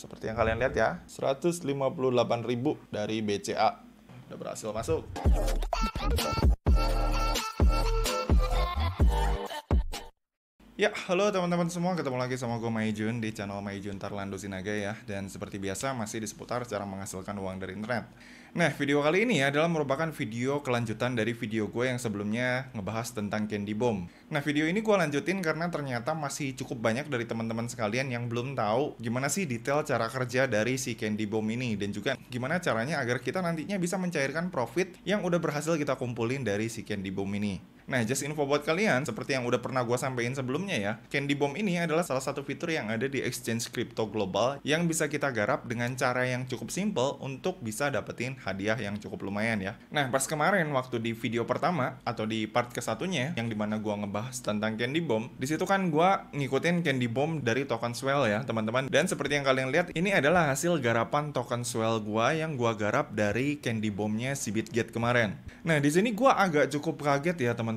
Seperti yang kalian lihat ya, 158.000 dari BCA. Udah berhasil masuk. Ya, halo teman-teman semua, ketemu lagi sama gue Maijun di channel Maijun Tarlando Sinaga ya. Dan seperti biasa masih di seputar cara menghasilkan uang dari internet. Nah, video kali ini adalah merupakan video kelanjutan dari video gue yang sebelumnya ngebahas tentang Candy Bomb. Nah, video ini gue lanjutin karena ternyata masih cukup banyak dari teman-teman sekalian yang belum tahu gimana sih detail cara kerja dari si Candy Bomb ini. Dan juga gimana caranya agar kita nantinya bisa mencairkan profit yang udah berhasil kita kumpulin dari si Candy Bomb ini. Nah, just info buat kalian, seperti yang udah pernah gue sampein sebelumnya ya, Candy Bomb ini adalah salah satu fitur yang ada di exchange crypto global yang bisa kita garap dengan cara yang cukup simple untuk bisa dapetin hadiah yang cukup lumayan ya. Nah, pas kemarin waktu di video pertama atau di part ke-1-nya yang dimana gue ngebahas tentang Candy Bomb, disitu kan gue ngikutin Candy Bomb dari token Swell ya teman-teman. Dan seperti yang kalian lihat, ini adalah hasil garapan token Swell gue yang gue garap dari Candy Bomb-nya si Bitget kemarin. Nah, di sini gue agak cukup kaget ya teman-teman,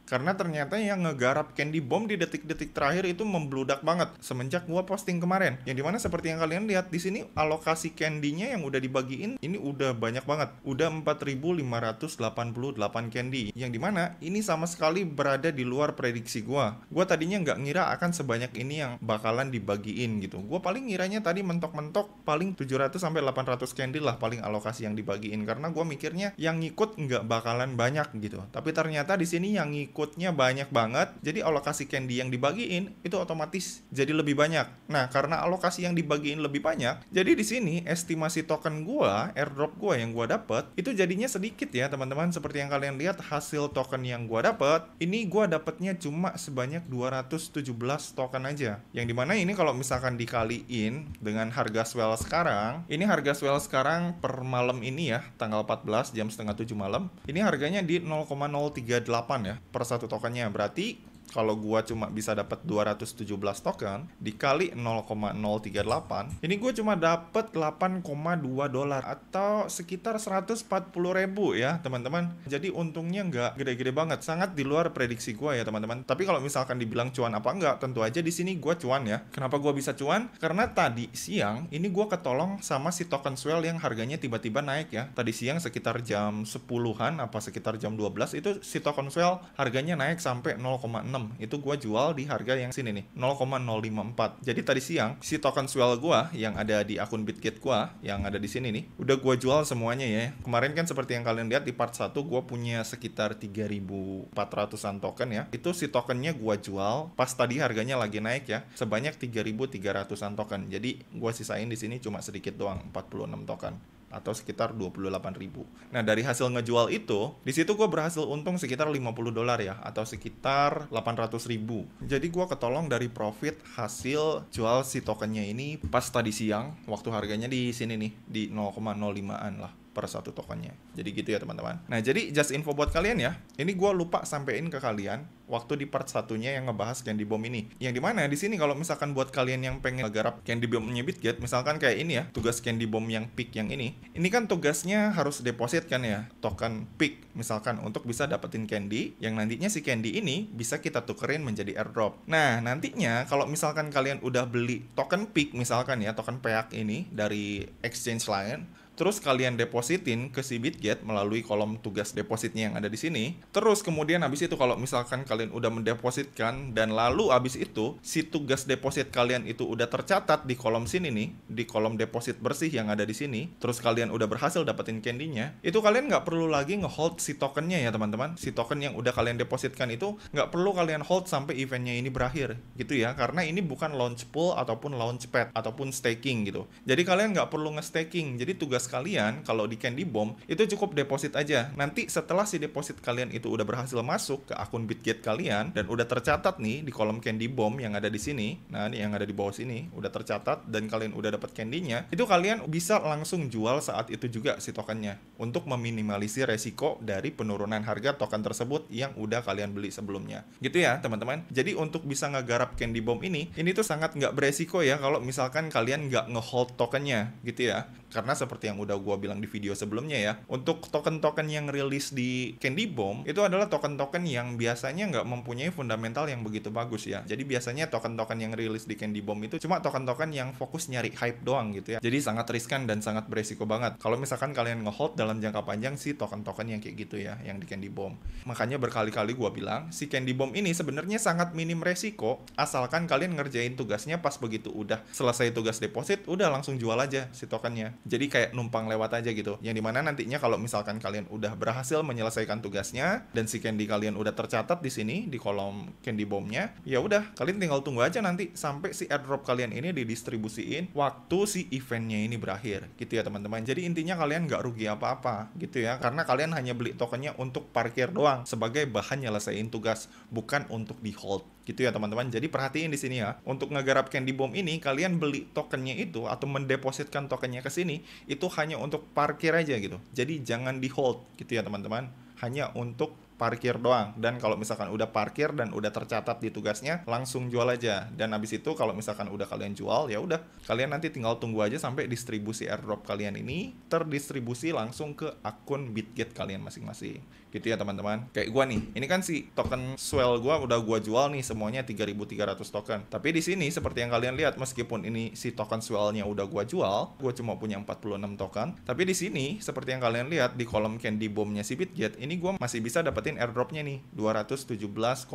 karena ternyata yang ngegarap Candy Bomb di detik-detik terakhir itu membludak banget semenjak gua posting kemarin. Yang dimana seperti yang kalian lihat di sini alokasi candy-nya yang udah dibagiin ini udah banyak banget, udah 4.588 candy. Yang dimana ini sama sekali berada di luar prediksi gua. Gua tadinya nggak ngira akan sebanyak ini yang bakalan dibagiin gitu. Gua paling ngiranya tadi mentok-mentok paling 700 sampai 800 candy lah paling alokasi yang dibagiin, karena gua mikirnya yang ngikut nggak bakalan banyak gitu. Tapi ternyata di sini yang ngikutnya banyak banget, jadi alokasi candy yang dibagiin itu otomatis jadi lebih banyak. Nah, karena alokasi yang dibagiin lebih banyak, jadi di sini estimasi token gua, airdrop gua yang gua dapet itu jadinya sedikit ya teman-teman. Seperti yang kalian lihat hasil token yang gua dapet, ini gua dapetnya cuma sebanyak 217 token aja. Yang dimana ini kalau misalkan dikaliin dengan harga Swell sekarang, ini harga Swell sekarang per malam ini ya, tanggal 14 jam setengah 7 malam, ini harganya di 0,038 ya per satu tokennya. Berarti kalau gua cuma bisa dapat 217 token dikali 0,038, ini gua cuma dapat 8,2 dolar atau sekitar 140.000 ya teman-teman. Jadi untungnya nggak gede-gede banget, sangat di luar prediksi gua ya teman-teman. Tapi kalau misalkan dibilang cuan apa enggak, tentu aja di sini gua cuan ya. Kenapa gua bisa cuan? Karena tadi siang ini gua ketolong sama si token Swell yang harganya tiba-tiba naik ya. Tadi siang sekitar jam 10-an apa sekitar jam 12 itu si token Swell harganya naik sampai 0,6. Itu gua jual di harga yang sini nih, 0,054. Jadi tadi siang si token Swell gua yang ada di akun Bitget gua yang ada di sini nih udah gua jual semuanya ya. Kemarin kan seperti yang kalian lihat di part 1 gua punya sekitar 3.400-an token ya. Itu si tokennya gua jual pas tadi harganya lagi naik ya, sebanyak 3.300-an token. Jadi gua sisain di sini cuma sedikit doang, 46 token atau sekitar 28.000. Nah, dari hasil ngejual itu, di situ gue berhasil untung sekitar 50 dolar ya, atau sekitar 800.000. Jadi gue ketolong dari profit hasil jual si tokennya ini pas tadi siang, waktu harganya di sini nih, di 0,05an lah per satu tokennya. Jadi gitu ya teman-teman. Nah, jadi just info buat kalian ya, ini gue lupa sampein ke kalian waktu di part satunya yang ngebahas Candy Bomb ini. Yang dimana di sini kalau misalkan buat kalian yang pengen ngegarap Candy Bomb-nya Bitget, misalkan kayak ini ya, tugas Candy Bomb yang peak yang ini kan tugasnya harus deposit kan ya, token peak misalkan untuk bisa dapetin candy, yang nantinya si candy ini bisa kita tukerin menjadi airdrop. Nah, nantinya kalau misalkan kalian udah beli token peak misalkan ya, token peak ini dari exchange lain, terus kalian depositin ke si Bitget melalui kolom tugas depositnya yang ada di sini. Terus kemudian habis itu kalau misalkan kalian udah mendepositkan dan lalu habis itu si tugas deposit kalian itu udah tercatat di kolom sini nih, di kolom deposit bersih yang ada di sini. Terus kalian udah berhasil dapetin candy-nya, itu kalian nggak perlu lagi ngehold si tokennya ya teman-teman. Si token yang udah kalian depositkan itu nggak perlu kalian hold sampai eventnya ini berakhir gitu ya, karena ini bukan launch pool ataupun launch pad ataupun staking gitu. Jadi kalian nggak perlu nge-staking. Jadi tugas kalian kalau di Candy Bomb itu cukup deposit aja. Nanti setelah si deposit kalian itu udah berhasil masuk ke akun Bitget kalian dan udah tercatat nih di kolom Candy Bomb yang ada di sini, nah ini yang ada di bawah sini udah tercatat dan kalian udah dapat candy-nya, itu kalian bisa langsung jual saat itu juga si tokennya untuk meminimalisir resiko dari penurunan harga token tersebut yang udah kalian beli sebelumnya. Gitu ya teman-teman. Jadi untuk bisa ngegarap Candy Bomb ini tuh sangat nggak beresiko ya kalau misalkan kalian nggak ngehold tokennya gitu ya. Karena seperti yang udah gua bilang di video sebelumnya ya, untuk token-token yang rilis di Candy Bomb itu adalah token-token yang biasanya nggak mempunyai fundamental yang begitu bagus ya. Jadi biasanya token-token yang rilis di Candy Bomb itu cuma token-token yang fokus nyari hype doang gitu ya. Jadi sangat riskan dan sangat beresiko banget kalau misalkan kalian ngehold dalam jangka panjang si token-token yang kayak gitu ya, yang di Candy Bomb. Makanya berkali-kali gua bilang si Candy Bomb ini sebenarnya sangat minim resiko asalkan kalian ngerjain tugasnya pas begitu udah selesai tugas deposit, udah langsung jual aja si tokennya. Jadi kayak numpang lewat aja gitu. Yang dimana nantinya kalau misalkan kalian udah berhasil menyelesaikan tugasnya dan si candy kalian udah tercatat di sini di kolom Candy Bomb-nya, ya udah kalian tinggal tunggu aja nanti sampai si airdrop kalian ini didistribusiin waktu si eventnya ini berakhir gitu ya teman-teman. Jadi intinya kalian nggak rugi apa-apa gitu ya, karena kalian hanya beli tokennya untuk parkir doang sebagai bahan nyelesain tugas, bukan untuk di hold gitu ya teman-teman. Jadi perhatiin di sini ya, untuk ngegarap Candy Bomb ini kalian beli tokennya itu atau mendepositkan tokennya ke sini itu hanya untuk parkir aja gitu. Jadi jangan di hold gitu ya teman-teman, hanya untuk parkir doang. Dan kalau misalkan udah parkir dan udah tercatat di tugasnya, langsung jual aja. Dan habis itu kalau misalkan udah kalian jual, ya udah kalian nanti tinggal tunggu aja sampai distribusi airdrop kalian ini terdistribusi langsung ke akun Bitget kalian masing-masing. Gitu ya teman-teman. Kayak gua nih, ini kan si token swell gua udah gua jual nih semuanya 3.300 token. Tapi di sini seperti yang kalian lihat, meskipun ini si token swellnya udah gua jual, gua cuma punya 46 token. Tapi di sini seperti yang kalian lihat di kolom Candy Bomb-nya si Bitget, ini gua masih bisa dapetin airdropnya nih 217,9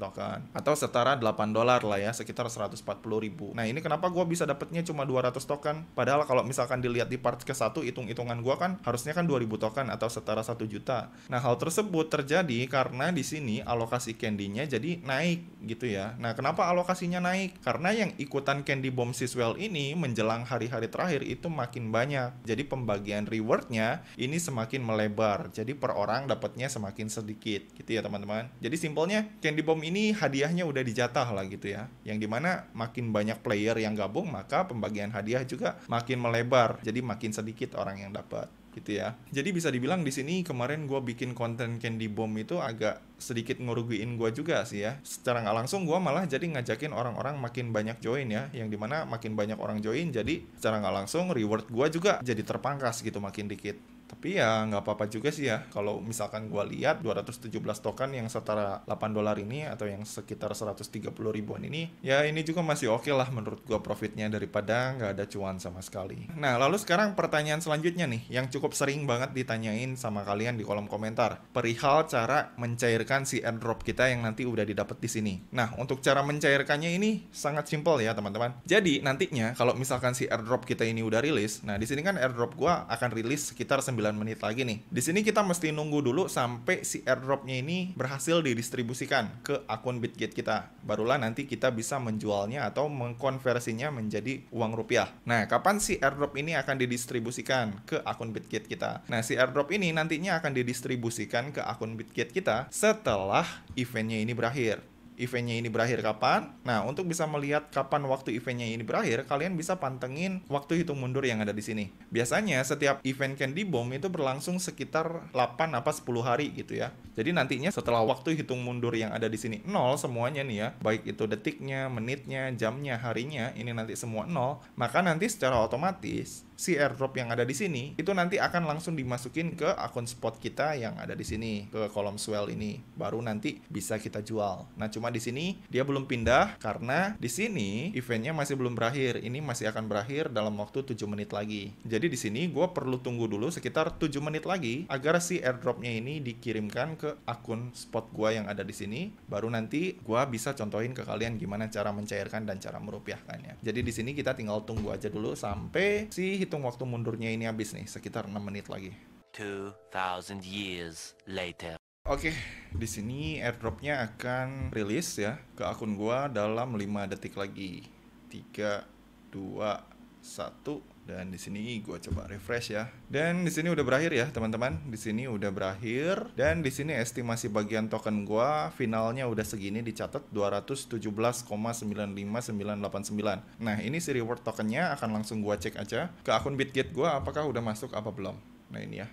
token atau setara $8 lah ya, sekitar 140.000. Nah ini kenapa gua bisa dapetnya cuma 200 token, padahal kalau misalkan dilihat di part ke-1 hitung-hitungan gua kan harusnya kan 2.000 token atau setara 1 juta. Nah hal tersebut terjadi karena di sini alokasi candy-nya jadi naik gitu ya. Nah kenapa alokasinya naik? Karena yang ikutan Candy Bomb Siswell ini menjelang hari-hari terakhir itu makin banyak, jadi pembagian rewardnya ini semakin melebar, jadi per orang dapatnya semakin sedikit gitu ya teman-teman. Jadi simpelnya Candy Bomb ini hadiahnya udah dijatah lah gitu ya, yang dimana makin banyak player yang gabung maka pembagian hadiah juga makin melebar, jadi makin sedikit orang yang dapat gitu ya. Jadi bisa dibilang di sini kemarin gue bikin konten Candy Bomb itu agak sedikit ngerugiin gue juga sih ya. Secara nggak langsung gue malah jadi ngajakin orang-orang makin banyak join ya, yang dimana makin banyak orang join jadi secara nggak langsung reward gue juga jadi terpangkas gitu makin dikit. Tapi ya nggak apa-apa juga sih ya, kalau misalkan gue lihat 217 token yang setara $8 ini atau yang sekitar 130 ribuan ini, ya ini juga masih oke lah menurut gue profitnya daripada nggak ada cuan sama sekali. Nah lalu sekarang pertanyaan selanjutnya nih yang cukup sering banget ditanyain sama kalian di kolom komentar, perihal cara mencairkan si airdrop kita yang nanti udah didapat di sini. Nah untuk cara mencairkannya ini sangat simpel ya teman-teman. Jadi nantinya kalau misalkan si airdrop kita ini udah rilis, nah di sini kan airdrop gue akan rilis sekitar 9 menit lagi nih. Di sini kita mesti nunggu dulu sampai si airdropnya ini berhasil didistribusikan ke akun Bitget kita. Barulah nanti kita bisa menjualnya atau mengkonversinya menjadi uang rupiah. Nah, kapan si airdrop ini akan didistribusikan ke akun Bitget kita? Nah, si airdrop ini nantinya akan didistribusikan ke akun Bitget kita setelah eventnya ini berakhir. Eventnya ini berakhir kapan? Nah, untuk bisa melihat kapan waktu eventnya ini berakhir, kalian bisa pantengin waktu hitung mundur yang ada di sini. Biasanya setiap event Candy Bomb itu berlangsung sekitar 8 apa 10 hari gitu ya. Jadi nantinya setelah waktu hitung mundur yang ada di sini 0 semuanya nih ya, baik itu detiknya, menitnya, jamnya, harinya, ini nanti semua 0, maka nanti secara otomatis si airdrop yang ada di sini itu nanti akan langsung dimasukin ke akun spot kita yang ada di sini, ke kolom swell ini. Baru nanti bisa kita jual. Nah, cuma di sini dia belum pindah karena di sini eventnya masih belum berakhir. Ini masih akan berakhir dalam waktu 7 menit lagi. Jadi di sini gue perlu tunggu dulu sekitar 7 menit lagi agar si airdropnya ini dikirimkan ke akun spot gue yang ada di sini. Baru nanti gue bisa contohin ke kalian gimana cara mencairkan dan cara merupiahkannya. Jadi di sini kita tinggal tunggu aja dulu sampai si hitung waktu mundurnya ini habis nih, sekitar 6 menit lagi. 2000 years later. Oke, di sini airdropnya akan rilis ya ke akun gua dalam 5 detik lagi. 3, 2, 1. Dan di sini gue coba refresh ya. Dan di sini udah berakhir ya teman-teman. Di sini udah berakhir. Dan di sini estimasi bagian token gue finalnya udah segini, dicatat 217,959989. Nah ini si reward tokennya akan langsung gue cek aja ke akun Bitget gue apakah udah masuk apa belum. Nah ini ya,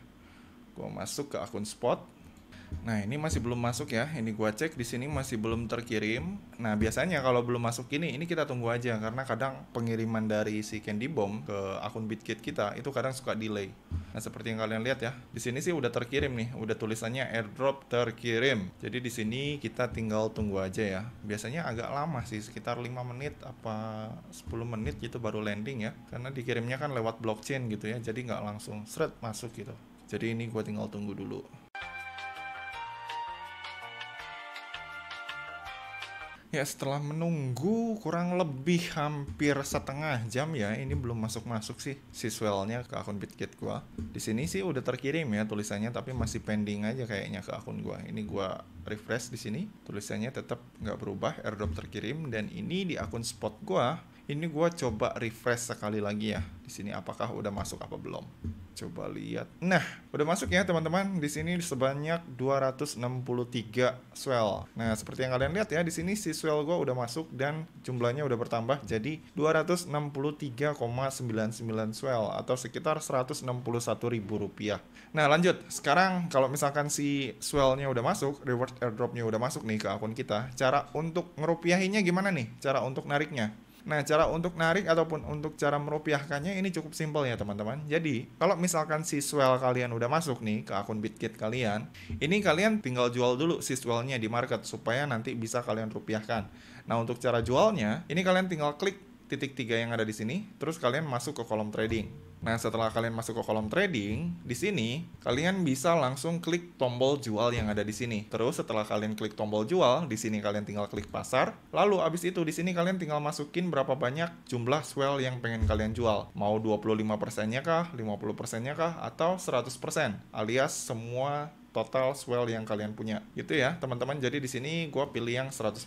gue masuk ke akun spot. Nah, ini masih belum masuk ya. Ini gua cek di sini masih belum terkirim. Nah, biasanya kalau belum masuk ini kita tunggu aja karena kadang pengiriman dari si Candy Bomb ke akun Bitkit kita itu kadang suka delay. Nah, seperti yang kalian lihat ya. Di sini sih udah terkirim nih, udah tulisannya airdrop terkirim. Jadi di sini kita tinggal tunggu aja ya. Biasanya agak lama sih, sekitar 5 menit apa 10 menit gitu baru landing ya. Karena dikirimnya kan lewat blockchain gitu ya. Jadi nggak langsung seret masuk gitu. Jadi ini gua tinggal tunggu dulu. Ya, setelah menunggu kurang lebih hampir setengah jam ya, ini belum masuk-masuk sih si swellnya ke akun Bitkit gua. Di sini sih udah terkirim ya tulisannya, tapi masih pending aja kayaknya ke akun gua. Ini gua refresh di sini, tulisannya tetap nggak berubah, airdrop terkirim. Dan ini di akun spot gua, ini gua coba refresh sekali lagi ya. Di sini apakah udah masuk apa belum? Coba lihat. Nah, udah masuk ya teman-teman. Di sini sebanyak 263 swell. Nah, seperti yang kalian lihat ya, di sini si swell gue udah masuk dan jumlahnya udah bertambah jadi 263,99 swell atau sekitar Rp161.000. Nah, lanjut. Sekarang kalau misalkan si swellnya udah masuk, reward airdropnya udah masuk nih ke akun kita, cara untuk ngerupiahinnya gimana nih? Cara untuk nariknya. Nah, cara untuk narik ataupun untuk cara merupiahkannya ini cukup simpel ya teman-teman. Jadi, kalau misalkan si swell kalian udah masuk nih ke akun Bitkit kalian, ini kalian tinggal jual dulu si swellnya di market supaya nanti bisa kalian rupiahkan. Nah, untuk cara jualnya, ini kalian tinggal klik titik 3 yang ada di sini, terus kalian masuk ke kolom trading. Nah, setelah kalian masuk ke kolom trading, di sini kalian bisa langsung klik tombol jual yang ada di sini. Terus setelah kalian klik tombol jual, di sini kalian tinggal klik pasar. Lalu abis itu di sini kalian tinggal masukin berapa banyak jumlah swell yang pengen kalian jual. Mau 25%-nya kah, 50%-nya kah, atau 100%, alias semua total swell yang kalian punya. Gitu ya, teman-teman. Jadi di sini gue pilih yang 100%.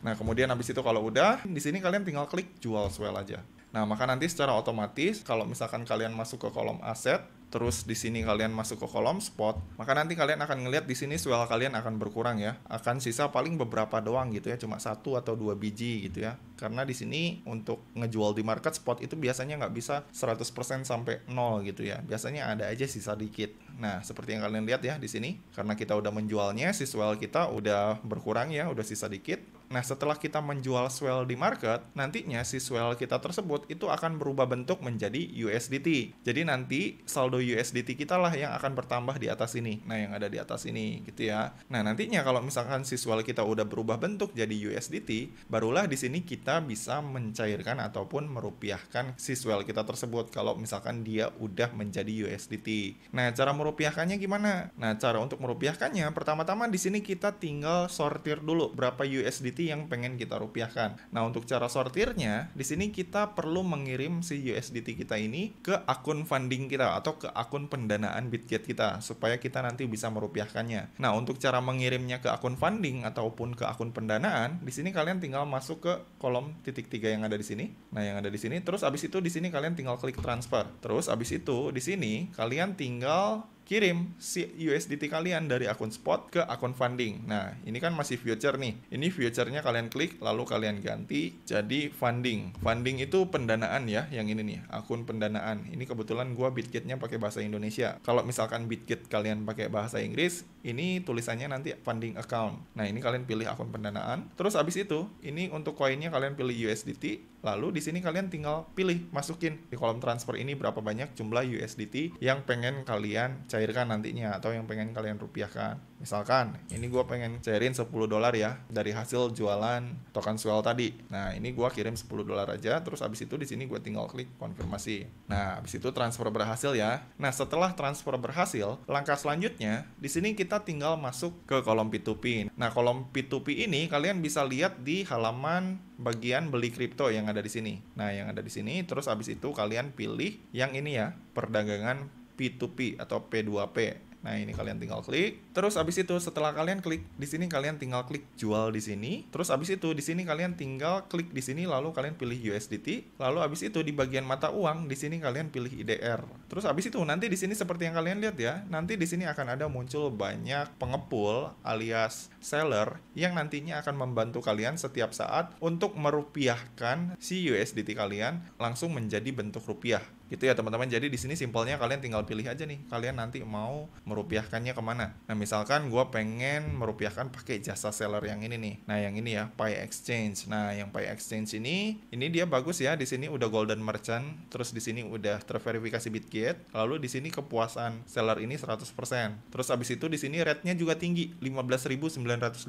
Nah, kemudian habis itu kalau udah, di sini kalian tinggal klik jual swell aja. Nah, maka nanti secara otomatis kalau misalkan kalian masuk ke kolom aset, terus di sini kalian masuk ke kolom spot, maka nanti kalian akan ngelihat di sini swell kalian akan berkurang ya. Akan sisa paling beberapa doang gitu ya, cuma 1 atau 2 biji gitu ya. Karena di sini untuk ngejual di market spot itu biasanya nggak bisa 100% sampai 0 gitu ya. Biasanya ada aja sisa dikit. Nah, seperti yang kalian lihat ya di sini, karena kita udah menjualnya, si swell kita udah berkurang ya, udah sisa dikit. Nah, setelah kita menjual swell di market, nantinya si swell kita tersebut itu akan berubah bentuk menjadi USDT. Jadi nanti saldo USDT kita lah yang akan bertambah di atas ini. Nah, yang ada di atas ini gitu ya. Nah, nantinya kalau misalkan si swell kita udah berubah bentuk jadi USDT, barulah di sini kita bisa mencairkan ataupun merupiahkan si swell kita tersebut kalau misalkan dia udah menjadi USDT. Nah, cara merupiahkannya gimana? Nah, cara untuk merupiahkannya pertama-tama di sini kita tinggal sortir dulu berapa USDT yang pengen kita rupiahkan. Nah, untuk cara sortirnya, di sini kita perlu mengirim si USDT kita ini ke akun funding kita atau ke akun pendanaan Bitkit kita supaya kita nanti bisa merupiahkannya. Nah, untuk cara mengirimnya ke akun funding ataupun ke akun pendanaan, di sini kalian tinggal masuk ke kolom titik 3 yang ada di sini. Nah, yang ada di sini, terus abis itu di sini kalian tinggal klik transfer. Terus abis itu di sini kalian tinggal kirim si USDT kalian dari akun spot ke akun funding. Nah, ini kan masih future nih. Ini future-nya kalian klik, lalu kalian ganti jadi funding. Funding itu pendanaan ya, yang ini nih, akun pendanaan. Ini kebetulan gua Bitkit-nya pakai bahasa Indonesia. Kalau misalkan Bitkit kalian pakai bahasa Inggris, ini tulisannya nanti funding account. Nah, ini kalian pilih akun pendanaan. Terus abis itu, ini untuk koinnya kalian pilih USDT. Lalu di sini kalian tinggal pilih, masukin di kolom transfer ini berapa banyak jumlah USDT yang pengen kalian cairkan nantinya atau yang pengen kalian rupiahkan. Misalkan ini gue pengen cairin $10 ya dari hasil jualan token swell tadi. Nah, ini gue kirim $10 aja, terus abis itu di sini gue tinggal klik konfirmasi. Nah, abis itu transfer berhasil ya. Nah, setelah transfer berhasil, langkah selanjutnya di sini kita tinggal masuk ke kolom P2P. Nah, kolom P2P ini kalian bisa lihat di halaman bagian beli kripto yang ada di sini. Nah, yang ada di sini, terus abis itu kalian pilih yang ini ya, perdagangan P2P atau P2P. Nah, ini kalian tinggal klik. Terus abis itu setelah kalian klik di sini kalian tinggal klik jual di sini. Terus abis itu di sini kalian tinggal klik di sini lalu kalian pilih USDT. Lalu abis itu di bagian mata uang di sini kalian pilih IDR. Terus abis itu nanti di sini seperti yang kalian lihat ya, nanti di sini akan ada muncul banyak pengepul alias seller yang nantinya akan membantu kalian setiap saat untuk merupiahkan si USDT kalian langsung menjadi bentuk rupiah. Gitu ya teman-teman. Jadi di sini simpelnya kalian tinggal pilih aja nih. Kalian nanti mau merupiahkannya kemana. Nah misalkan gue pengen merupiahkan pakai jasa seller yang ini nih. Nah yang ini ya, Pi Exchange. Nah yang Pi Exchange ini dia bagus ya. Di sini udah golden merchant, terus di sini udah terverifikasi Bitget. Lalu di sini kepuasan seller ini 100%. Terus abis itu di sini rate-nya juga tinggi, 15.950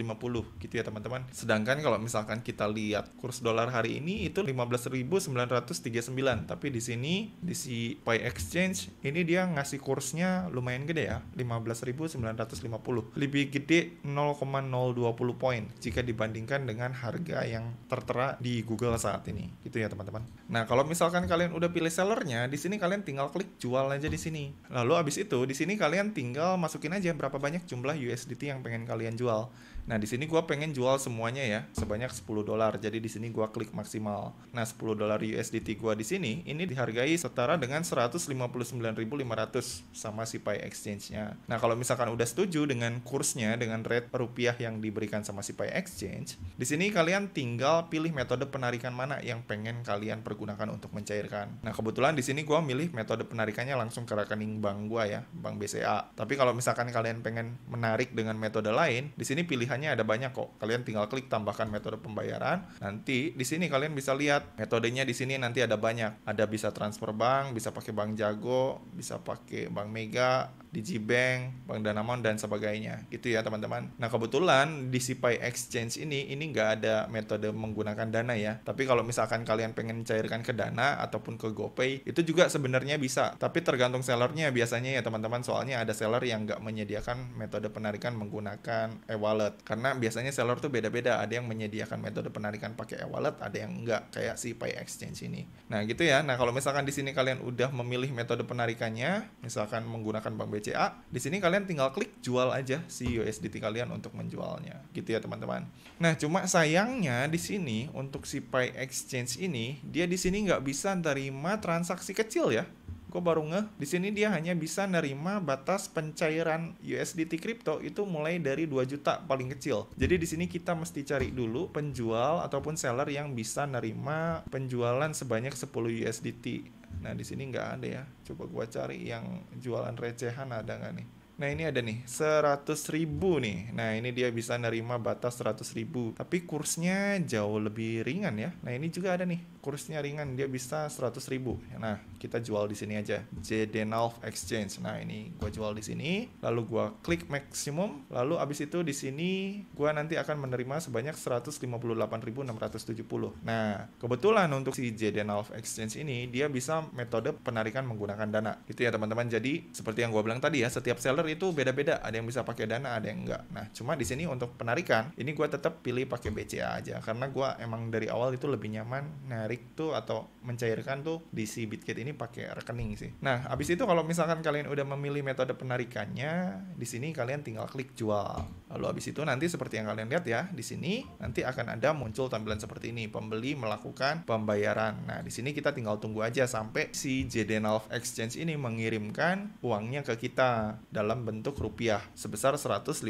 gitu ya teman-teman. Sedangkan kalau misalkan kita lihat kurs dolar hari ini itu 15.939, tapi di sini di si Pi Exchange ini dia ngasih kursnya lumayan gede ya, 15.950. Lebih gede 0,020 poin jika dibandingkan dengan harga yang tertera di Google saat ini. Gitu ya teman-teman. Nah, kalau misalkan kalian udah pilih sellernya, di sini kalian tinggal klik jual aja di sini. Lalu abis itu di sini kalian tinggal masukin aja berapa banyak jumlah USDT yang pengen kalian jual. Nah, di sini gua pengen jual semuanya ya, sebanyak $10. Jadi di sini gua klik maksimal. Nah, $10 USDT gua di sini ini dihargai setara dengan 159.500 sama si Pi Exchange-nya. Nah, kalau misalkan udah setuju dengan kursnya, dengan rate rupiah yang diberikan sama si Pi Exchange, di sini kalian tinggal pilih metode penarikan mana yang pengen kalian pergunakan untuk mencairkan. Nah, kebetulan di sini gua milih metode penarikannya langsung ke rekening bank gua ya, Bank BCA. Tapi kalau misalkan kalian pengen menarik dengan metode lain, di sini pilihannya ada banyak kok. Kalian tinggal klik tambahkan metode pembayaran. Nanti di sini kalian bisa lihat metodenya di sini nanti ada banyak. Ada bisa transfer bank, bisa pakai Bank Jago, bisa pakai Bank Mega, Digibank, Bank Danamon dan sebagainya. Gitu ya teman-teman. Nah, kebetulan di si Pi Exchange ini nggak ada metode menggunakan Dana ya. Tapi kalau misalkan kalian pengen cairkan ke Dana ataupun ke GoPay, itu juga sebenarnya bisa. Tapi tergantung sellernya biasanya ya teman-teman. Soalnya ada seller yang nggak menyediakan metode penarikan menggunakan e-wallet. Karena biasanya seller tuh beda-beda. Ada yang menyediakan metode penarikan pakai e-wallet, ada yang enggak, kayak si Pi Exchange ini. Nah, gitu ya. Nah, kalau misalkan di sini kalian udah memilih metode penarikannya, misalkan menggunakan Bank BCA, di sini kalian tinggal klik jual aja si USDT kalian untuk menjualnya. Gitu ya, teman-teman. Nah, cuma sayangnya di sini untuk si Pi Exchange ini, dia di sini nggak bisa nerima transaksi kecil ya. Gue baru ngeh, di sini dia hanya bisa nerima batas pencairan USDT kripto itu mulai dari 2 juta paling kecil. Jadi di sini kita mesti cari dulu penjual ataupun seller yang bisa nerima penjualan sebanyak 10 USDT. Nah, di sini nggak ada ya. Coba gue cari yang jualan recehan ada nggak nih. Nah, ini ada nih, 100.000 nih. Nah, ini dia bisa nerima batas 100.000. Tapi kursnya jauh lebih ringan ya. Nah, ini juga ada nih, kursnya ringan. Dia bisa 100.000. Nah, kita jual di sini aja. JDNALV Exchange. Nah, ini gua jual di sini. Lalu gua klik maksimum. Lalu abis itu di sini gua nanti akan menerima sebanyak 158.670. Nah, kebetulan untuk si JDNALV Exchange ini, dia bisa metode penarikan menggunakan Dana. Itu ya, teman-teman. Jadi, seperti yang gua bilang tadi ya, setiap seller itu beda-beda, ada yang bisa pakai Dana, ada yang enggak. Nah, cuma di sini untuk penarikan, ini gue tetap pilih pakai BCA aja, karena gue emang dari awal itu lebih nyaman narik tuh atau mencairkan tuh di si Bitget ini pakai rekening sih. Nah, habis itu kalau misalkan kalian udah memilih metode penarikannya, di sini kalian tinggal klik jual. Lalu habis itu nanti seperti yang kalian lihat ya, di sini nanti akan ada muncul tampilan seperti ini, pembeli melakukan pembayaran. Nah, di sini kita tinggal tunggu aja sampai si JDNALV Exchange ini mengirimkan uangnya ke kita dalam bentuk rupiah sebesar 158.670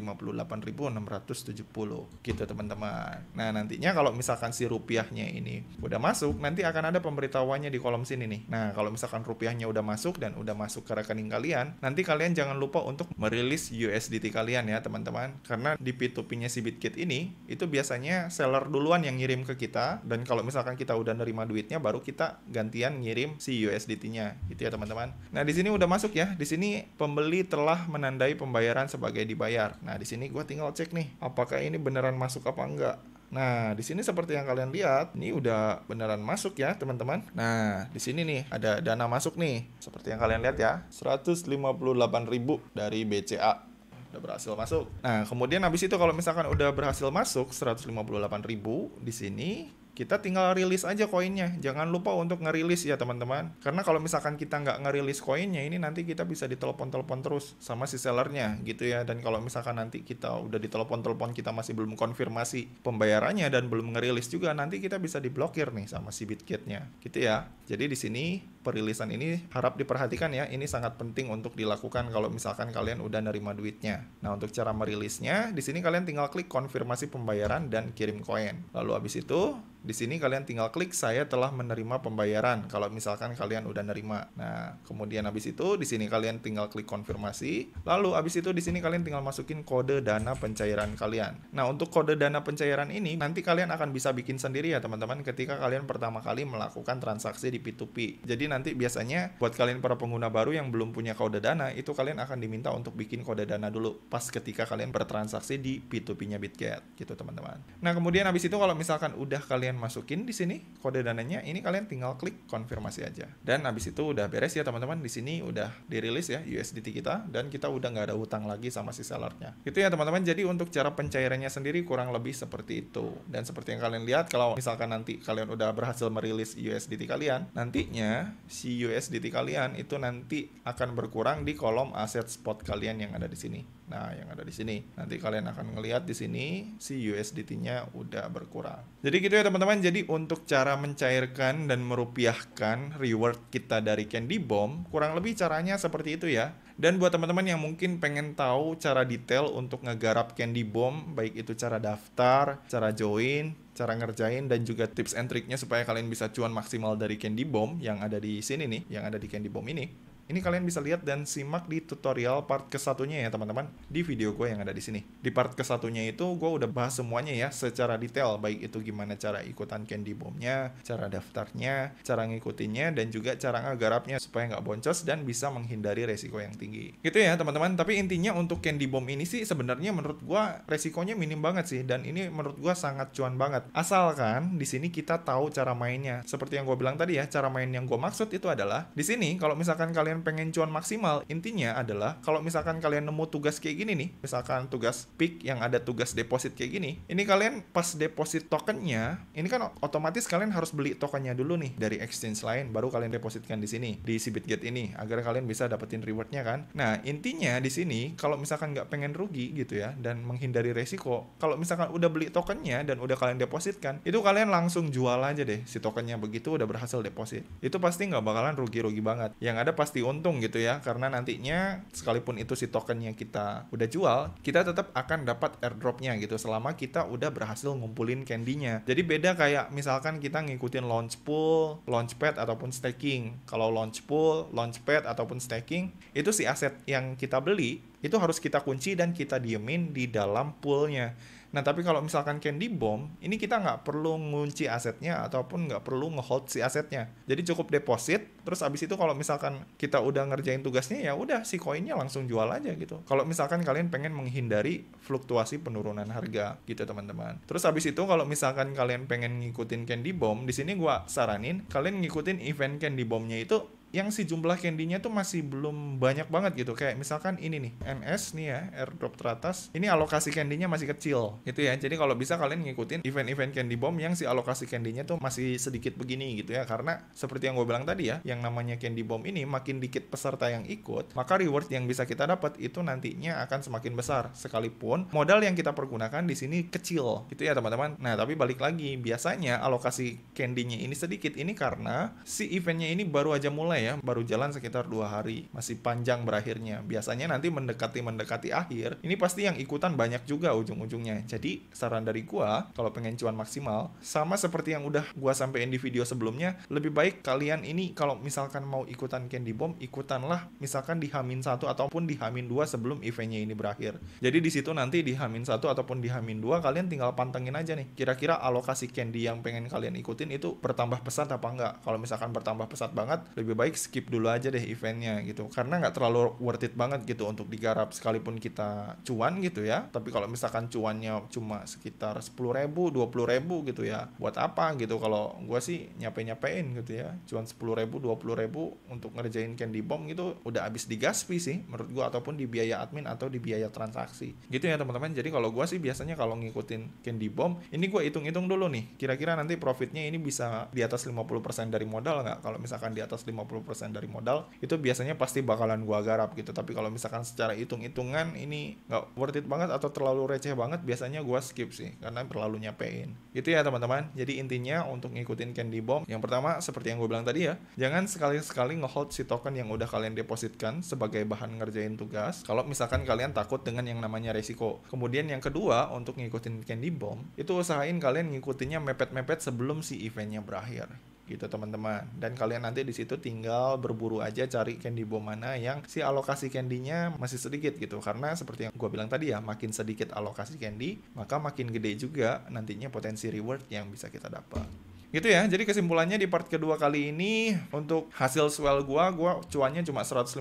gitu teman-teman. Nah, nantinya kalau misalkan si rupiahnya ini udah masuk, nanti akan ada pemberitahuannya di kolom sini nih. Nah, kalau misalkan rupiahnya udah masuk dan udah masuk ke rekening kalian, nanti kalian jangan lupa untuk merilis USDT kalian ya teman-teman. Karena di P2P-nya si Bitget ini, itu biasanya seller duluan yang ngirim ke kita, dan kalau misalkan kita udah nerima duitnya, baru kita gantian ngirim si USDT-nya gitu ya teman-teman. Nah, di sini udah masuk ya. Di sini pembeli telah menandai pembayaran sebagai dibayar. Nah, di sini gue tinggal cek nih, apakah ini beneran masuk apa enggak. Nah, di sini seperti yang kalian lihat, ini udah beneran masuk ya, teman-teman. Nah, di sini nih ada dana masuk nih. Seperti yang kalian lihat ya, 158.000 dari BCA. Udah berhasil masuk. Nah, kemudian habis itu kalau misalkan udah berhasil masuk 158.000 di sini, kita tinggal rilis aja koinnya. Jangan lupa untuk ngerilis ya teman-teman. Karena kalau misalkan kita nggak ngerilis koinnya, ini nanti kita bisa ditelepon-telepon terus sama si sellernya gitu ya. Dan kalau misalkan nanti kita udah ditelepon-telepon, kita masih belum konfirmasi pembayarannya dan belum ngerilis juga, nanti kita bisa diblokir nih sama si Bitgetnya gitu ya. Jadi di sini perilisan ini harap diperhatikan ya. Ini sangat penting untuk dilakukan kalau misalkan kalian udah nerima duitnya. Nah, untuk cara merilisnya, di sini kalian tinggal klik konfirmasi pembayaran dan kirim koin. Lalu habis itu, di sini kalian tinggal klik saya telah menerima pembayaran kalau misalkan kalian udah nerima. Nah, kemudian habis itu di sini kalian tinggal klik konfirmasi. Lalu habis itu di sini kalian tinggal masukin kode dana pencairan kalian. Nah, untuk kode dana pencairan ini nanti kalian akan bisa bikin sendiri ya teman-teman ketika kalian pertama kali melakukan transaksi di P2P. Jadi nanti biasanya buat kalian para pengguna baru yang belum punya kode dana, itu kalian akan diminta untuk bikin kode dana dulu pas ketika kalian bertransaksi di P2P-nya Bitget gitu teman-teman. Nah, kemudian habis itu kalau misalkan udah kalian masukin di sini kode dananya, ini kalian tinggal klik konfirmasi aja. Dan habis itu udah beres ya teman-teman. Di sini udah dirilis ya USDT kita dan kita udah nggak ada hutang lagi sama si sellernya. Gitu ya teman-teman. Jadi untuk cara pencairannya sendiri kurang lebih seperti itu. Dan seperti yang kalian lihat, kalau misalkan nanti kalian udah berhasil merilis USDT kalian, nantinya si USDT kalian itu nanti akan berkurang di kolom aset spot kalian yang ada di sini. Nah, yang ada di sini. Nanti kalian akan ngelihat di sini si USDT-nya udah berkurang. Jadi gitu ya teman-teman. Jadi untuk cara mencairkan dan merupiahkan reward kita dari Candy Bomb, kurang lebih caranya seperti itu ya. Dan buat teman-teman yang mungkin pengen tahu cara detail untuk ngegarap Candy Bomb, baik itu cara daftar, cara join, cara ngerjain, dan juga tips and triknya supaya kalian bisa cuan maksimal dari Candy Bomb yang ada di sini nih, yang ada di Candy Bomb ini. Ini kalian bisa lihat dan simak di tutorial part ke-1-nya ya teman-teman, di video gue yang ada di sini. Di part ke-1-nya itu gue udah bahas semuanya ya secara detail, baik itu gimana cara ikutan Candy Bomb-nya, cara daftarnya, cara ngikutinnya, dan juga cara ngegarapnya supaya nggak boncos dan bisa menghindari resiko yang tinggi. Gitu ya teman-teman. Tapi intinya untuk Candy Bomb ini sih sebenarnya menurut gue resikonya minim banget sih, dan ini menurut gue sangat cuan banget. Asalkan di sini kita tahu cara mainnya. Seperti yang gue bilang tadi ya, cara main yang gue maksud itu adalah di sini kalau misalkan kalian pengen cuan maksimal, intinya adalah kalau misalkan kalian nemu tugas kayak gini nih, misalkan tugas pick yang ada tugas deposit kayak gini, ini kalian pas deposit tokennya, ini kan otomatis kalian harus beli tokennya dulu nih dari exchange lain, baru kalian depositkan di sini di si Bitget ini agar kalian bisa dapetin rewardnya kan. Nah, intinya di sini kalau misalkan nggak pengen rugi gitu ya dan menghindari resiko, kalau misalkan udah beli tokennya dan udah kalian depositkan, itu kalian langsung jual aja deh si tokennya. Begitu udah berhasil deposit, itu pasti nggak bakalan rugi-rugi banget. Yang ada pasti untung gitu ya, karena nantinya sekalipun itu si tokennya kita udah jual, kita tetap akan dapat airdropnya gitu selama kita udah berhasil ngumpulin candy-nya. Jadi beda kayak misalkan kita ngikutin launch pool, launchpad ataupun staking. Kalau launch pool, launchpad ataupun staking, itu si aset yang kita beli itu harus kita kunci dan kita diemin di dalam poolnya. Nah, tapi kalau misalkan Candy Bomb, ini kita nggak perlu ngunci asetnya ataupun nggak perlu ngehold si asetnya. Jadi cukup deposit, terus abis itu kalau misalkan kita udah ngerjain tugasnya, ya udah si koinnya langsung jual aja gitu. Kalau misalkan kalian pengen menghindari fluktuasi penurunan harga gitu teman-teman. Terus abis itu kalau misalkan kalian pengen ngikutin Candy Bomb, di sini gua saranin kalian ngikutin event Candy Bomb-nya itu yang si jumlah candy-nya tuh masih belum banyak banget gitu. Kayak misalkan ini nih, NS nih ya, airdrop teratas, ini alokasi candy-nya masih kecil gitu ya. Jadi kalau bisa kalian ngikutin event-event Candy Bomb yang si alokasi candy-nya tuh masih sedikit begini gitu ya. Karena seperti yang gue bilang tadi ya, yang namanya Candy Bomb ini makin dikit peserta yang ikut, maka reward yang bisa kita dapat itu nantinya akan semakin besar. Sekalipun modal yang kita pergunakan di sini kecil gitu ya teman-teman. Nah, tapi balik lagi, biasanya alokasi candy-nya ini sedikit, ini karena si eventnya ini baru aja mulai ya, baru jalan sekitar 2 hari, masih panjang berakhirnya. Biasanya nanti mendekati akhir, ini pasti yang ikutan banyak juga ujung-ujungnya. Jadi saran dari gua, kalau pengen cuan maksimal, sama seperti yang udah gua sampein di video sebelumnya, lebih baik kalian ini kalau misalkan mau ikutan Candy Bomb, ikutanlah misalkan di H-1 ataupun di H-2 sebelum eventnya ini berakhir. Jadi di situ nanti di H-1 ataupun di H-2 kalian tinggal pantengin aja nih, kira-kira alokasi candy yang pengen kalian ikutin itu bertambah pesat apa enggak. Kalau misalkan bertambah pesat banget, lebih baik skip dulu aja deh eventnya gitu, karena nggak terlalu worth it banget gitu untuk digarap sekalipun kita cuan gitu ya. Tapi kalau misalkan cuannya cuma sekitar 10.000, 20.000 gitu ya, buat apa gitu. Kalau gue sih nyapain gitu ya, cuan 10.000, 20.000 untuk ngerjain Candy Bomb gitu udah habis di gas fee sih menurut gue, ataupun di biaya admin atau di biaya transaksi gitu ya teman-teman. Jadi kalau gue sih biasanya kalau ngikutin Candy Bomb ini gue hitung-hitung dulu nih, kira-kira nanti profitnya ini bisa di atas 50% dari modal nggak. Kalau misalkan di atas 50% 50% dari modal, itu biasanya pasti bakalan gua garap gitu. Tapi kalau misalkan secara hitung-hitungan ini nggak worth it banget atau terlalu receh banget, biasanya gua skip sih karena terlalu nyapein. Itu ya teman-teman. Jadi intinya untuk ngikutin Candy Bomb, yang pertama seperti yang gue bilang tadi ya, jangan sekali-sekali ngehold si token yang udah kalian depositkan sebagai bahan ngerjain tugas kalau misalkan kalian takut dengan yang namanya resiko. Kemudian yang kedua, untuk ngikutin Candy Bomb, itu usahain kalian ngikutinnya mepet-mepet sebelum si eventnya berakhir gitu teman-teman. Dan kalian nanti di situ tinggal berburu aja cari candy bomb mana yang si alokasi candy-nya masih sedikit gitu. Karena seperti yang gue bilang tadi ya, makin sedikit alokasi candy, maka makin gede juga nantinya potensi reward yang bisa kita dapat. Gitu ya, jadi kesimpulannya di part kedua kali ini, untuk hasil swell gua cuannya cuma 150.000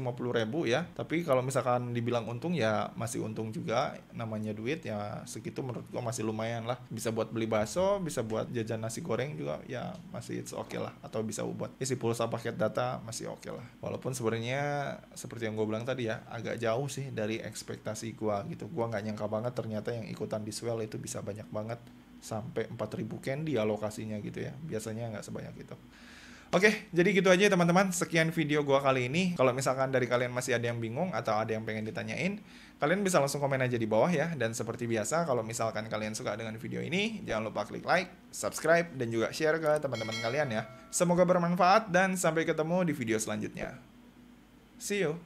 ya. Tapi kalau misalkan dibilang untung ya masih untung juga, namanya duit ya segitu menurut gua masih lumayan lah. Bisa buat beli bakso, bisa buat jajan nasi goreng juga ya masih it's okay lah. Atau bisa buat isi pulsa paket data masih okay lah. Walaupun sebenarnya seperti yang gua bilang tadi ya, agak jauh sih dari ekspektasi gua gitu. Gua nggak nyangka banget ternyata yang ikutan di swell itu bisa banyak banget, sampai 4.000 candy alokasinya gitu ya. Biasanya nggak sebanyak itu. Oke, jadi gitu aja teman-teman. Sekian video gua kali ini. Kalau misalkan dari kalian masih ada yang bingung atau ada yang pengen ditanyain, kalian bisa langsung komen aja di bawah ya. Dan seperti biasa, kalau misalkan kalian suka dengan video ini, jangan lupa klik like, subscribe, dan juga share ke teman-teman kalian ya. Semoga bermanfaat dan sampai ketemu di video selanjutnya. See you.